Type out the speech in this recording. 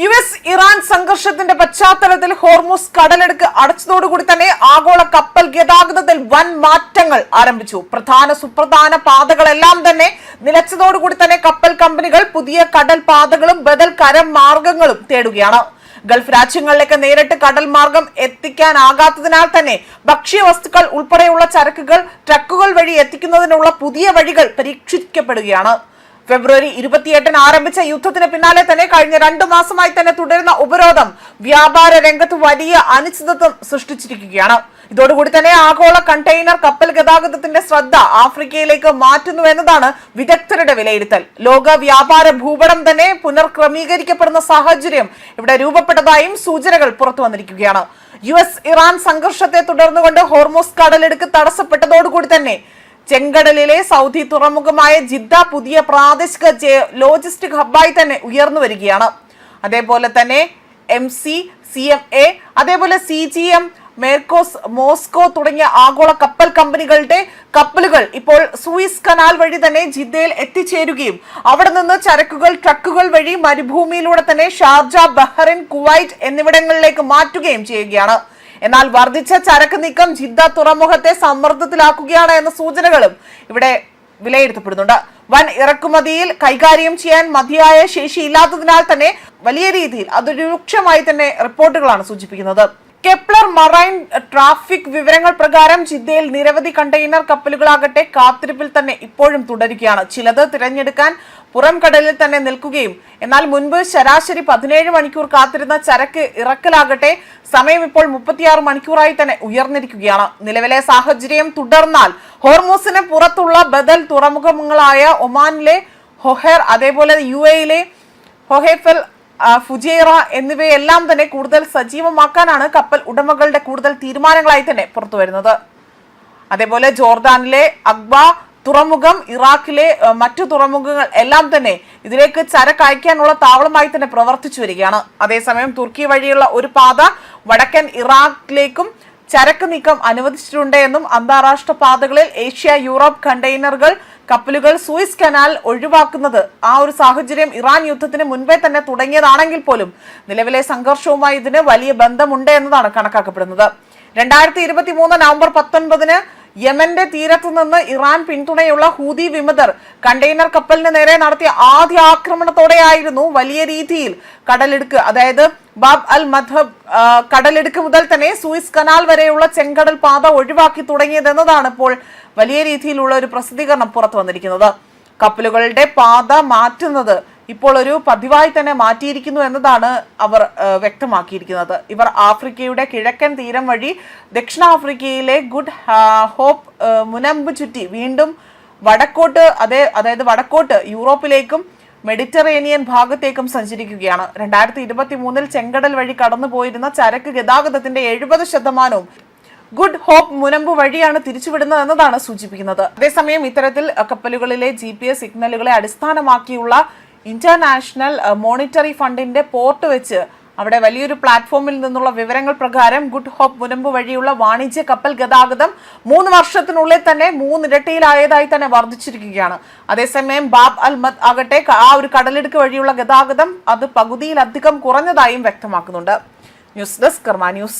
US-ഇറാൻ സംഘർഷത്തിന്റെ പശ്ചാത്തലത്തിൽ ഹോർമുസ് കടലെടുക്ക് അടച്ചതോടുകൂടി തന്നെ ആഗോള കപ്പൽ ഗതാഗതത്തിൽ വൻ മാറ്റങ്ങൾ ആരംഭിച്ചു. സുപ്രധാന പാതകളെല്ലാം തന്നെ നിലച്ചതോടുകൂടി തന്നെ കപ്പൽ കമ്പനികൾ പുതിയ കടൽ പാതകളും ബദൽ കരമാർഗങ്ങളും തേടുകയാണ്. ഗൾഫ് രാജ്യങ്ങളിലേക്ക് നേരിട്ട് കടൽ മാർഗം എത്തിക്കാനാകാത്തതിനാൽ തന്നെ ഭക്ഷ്യവസ്തുക്കൾ ഉൾപ്പെടെയുള്ള ചരക്കുകൾ ട്രക്കുകൾ വഴി എത്തിക്കുന്നതിനുള്ള പുതിയ വഴികൾ പരീക്ഷിക്കപ്പെടുകയാണ്. ഫെബ്രുവരി 28-ന് ആരംഭിച്ച യുദ്ധത്തിന് പിന്നാലെ തന്നെ കഴിഞ്ഞ 2 മാസമായി തന്നെ തുടരുന്ന ഉപരോധം വ്യാപാര രംഗത്ത് വലിയ അനിശ്ചിതത്വം സൃഷ്ടിച്ചിരിക്കുകയാണ്. ഇതോടുകൂടി തന്നെ ആഗോള കണ്ടെയ്നർ കപ്പൽ ഗതാഗതത്തിന്റെ ശ്രദ്ധ ആഫ്രിക്കയിലേക്ക് മാറ്റുന്നു എന്നതാണ് വിദഗ്ധരുടെ വിലയിരുത്തൽ. ലോക വ്യാപാര ഭൂപടം തന്നെ പുനർക്രമീകരിക്കപ്പെടുന്ന സാഹചര്യം ഇവിടെ രൂപപ്പെട്ടതായും സൂചനകൾ പുറത്തു വന്നിരിക്കുകയാണ്. US-ഇറാൻ സംഘർഷത്തെ തുടർന്നുകൊണ്ട് ഹോർമുസ് കടലെടുക്ക് തടസ്സപ്പെട്ടതോടുകൂടി തന്നെ ചെങ്കടലിലെ സൗദി തുറമുഖമായ ജിദ്ദ പുതിയ പ്രാദേശിക ലോജിസ്റ്റിക് ഹബ്ബായി തന്നെ ഉയർന്നു വരികയാണ്. അതേപോലെ തന്നെ MC, CMA, അതേപോലെ CGM, മേർക്കോസ്, മോസ്കോ തുടങ്ങിയ ആഗോള കപ്പൽ കമ്പനികളുടെ കപ്പലുകൾ ഇപ്പോൾ സൂയിസ് കനാൽ വഴി തന്നെ ജിദ്ദയിൽ എത്തിച്ചേരുകയും അവിടെ നിന്ന് ചരക്കുകൾ ട്രക്കുകൾ വഴി മരുഭൂമിയിലൂടെ തന്നെ ഷാർജ, ബഹ്റൈൻ, കുവൈറ്റ് എന്നിവിടങ്ങളിലേക്ക് മാറ്റുകയും ചെയ്യുകയാണ്. എന്നാൽ വർദ്ധിച്ച ചരക്ക് നീക്കം ജിദ്ദ തുറമുഖത്തെ സമ്മർദ്ദത്തിലാക്കുകയാണ് എന്ന സൂചനകളും ഇവിടെ വിലയിരുത്തപ്പെടുന്നുണ്ട്. വൻ ഇറക്കുമതിയിൽ കൈകാര്യം ചെയ്യാൻ മതിയായ ശേഷിയില്ലാത്തതിനാൽ തന്നെ വലിയ രീതിയിൽ അത് രൂക്ഷമായി തന്നെ റിപ്പോർട്ടുകളാണ് സൂചിപ്പിക്കുന്നത്. കെപ്ലർ മറൈൻ ട്രാഫിക് വിവരങ്ങൾ പ്രകാരം ജിദ്ദയിൽ നിരവധി കണ്ടെയ്നർ കപ്പലുകളാകട്ടെ കാത്തിരിപ്പിൽ തന്നെ ഇപ്പോഴും തുടരുകയാണ്. ചിലത് തിരഞ്ഞെടുക്കാൻ പുറം കടലിൽ തന്നെ നിൽക്കുകയും എന്നാൽ മുൻപ് ശരാശരി 17 മണിക്കൂർ കാത്തിരുന്ന ചരക്ക് ഇറക്കലാകട്ടെ സമയം ഇപ്പോൾ 36 മണിക്കൂറായി തന്നെ ഉയർന്നിരിക്കുകയാണ്. നിലവിലെ സാഹചര്യം തുടർന്നാൽ ഹോർമൂസിന് പുറത്തുള്ള ബദൽ തുറമുഖങ്ങളായ ഒമാനിലെ ഹൊഹേർ, അതേപോലെ UAE-യിലെ ഹൊഹേഫൽ, ഫുജൈറ എന്നിവയെല്ലാം തന്നെ കൂടുതൽ സജീവമാക്കാനാണ് കപ്പൽ ഉടമകളുടെ കൂടുതൽ തീരുമാനങ്ങളായി തന്നെ പുറത്തു വരുന്നത്. അതേപോലെ ജോർദാനിലെ അക്ബ തുറമുഖം, ഇറാഖിലെ മറ്റു തുറമുഖങ്ങൾ എല്ലാം തന്നെ ഇതിലേക്ക് ചരക്ക് അയക്കാനുള്ള താവളമായി തന്നെ പ്രവർത്തിച്ചു വരികയാണ്. അതേസമയം തുർക്കി വഴിയുള്ള ഒരു പാത വടക്കൻ ഇറാഖിലേക്കും ചരക്ക് നീക്കം അനുവദിച്ചിട്ടുണ്ട് എന്നും അന്താരാഷ്ട്ര പാതകളിൽ ഏഷ്യ യൂറോപ്പ് കണ്ടെയ്നറുകൾ കപ്പലുകൾ സൂയിസ് കനാൽ ഒഴിവാക്കുന്നത് ആ ഒരു സാഹചര്യം ഇറാൻ യുദ്ധത്തിന് മുൻപേ തന്നെ തുടങ്ങിയതാണെങ്കിൽ പോലും നിലവിലെ സംഘർഷവുമായി ഇതിന് വലിയ ബന്ധമുണ്ട് എന്നതാണ് കണക്കാക്കപ്പെടുന്നത്. 2023 നവംബർ 19-ന് യമന്റെ തീരത്തു നിന്ന് ഇറാൻ പിന്തുണയുള്ള ഹൂതി വിമതർ കണ്ടെയ്നർ കപ്പലിന് നേരെ നടത്തിയ ആദ്യ ആക്രമണത്തോടെയായിരുന്നു വലിയ രീതിയിൽ കടലെടുക്ക്, അതായത് ബാബ് അൽ മദ്ഹബ് കടലെടുക്ക് മുതൽ തന്നെ സൂയിസ് കനാൽ വരെയുള്ള ചെങ്കടൽ പാത ഒഴിവാക്കി തുടങ്ങിയതെന്നതാണ് ഇപ്പോൾ വലിയ രീതിയിലുള്ള ഒരു പ്രസിദ്ധീകരണം പുറത്തു വന്നിരിക്കുന്നത്. കപ്പലുകളുടെ പാത മാറ്റുന്നത് ഇപ്പോൾ ഒരു പതിവായി തന്നെ മാറ്റിയിരിക്കുന്നു എന്നതാണ് അവർ വ്യക്തമാക്കിയിരിക്കുന്നത്. ഇവർ ആഫ്രിക്കയുടെ കിഴക്കൻ തീരം വഴി ദക്ഷിണാഫ്രിക്കയിലെ ഗുഡ് ഹോപ്പ് മുനമ്പ് ചുറ്റി വീണ്ടും വടക്കോട്ട് അതായത് വടക്കോട്ട് യൂറോപ്പിലേക്കും മെഡിറ്ററേനിയൻ ഭാഗത്തേക്കും സഞ്ചരിക്കുകയാണ്. 2023-ൽ ചെങ്കടൽ വഴി കടന്നുപോയിരുന്ന ചരക്ക് ഗതാഗതത്തിന്റെ 70% ഗുഡ് ഹോപ്പ് മുനമ്പ് വഴിയാണ് തിരിച്ചുവിടുന്നത് എന്നതാണ് സൂചിപ്പിക്കുന്നത്. അതേസമയം ഇത്തരത്തിൽ കപ്പലുകളിലെ GPS സിഗ്നലുകളെ അടിസ്ഥാനമാക്കിയുള്ള ഇന്റർനാഷണൽ മോണിറ്ററി ഫണ്ടിന്റെ പോർട്ട് വെച്ച് അവിടെ വലിയൊരു പ്ലാറ്റ്ഫോമിൽ നിന്നുള്ള വിവരങ്ങൾ പ്രകാരം ഗുഡ് ഹോപ്പ് മുനമ്പ് വഴിയുള്ള വാണിജ്യ കപ്പൽ ഗതാഗതം 3 വർഷത്തിനുള്ളിൽ തന്നെ 3 ഇരട്ടിയിലായതായി തന്നെ വർദ്ധിച്ചിരിക്കുകയാണ്. അതേസമയം ബാബ് അൽ മദ് ആകട്ടെ ആ ഒരു കടലിടുക്ക് വഴിയുള്ള ഗതാഗതം അത് പകുതിയിലധികം കുറഞ്ഞതായും വ്യക്തമാക്കുന്നുണ്ട്. ന്യൂസ് ഡെസ്ക് കർമ്മ ന്യൂസ്.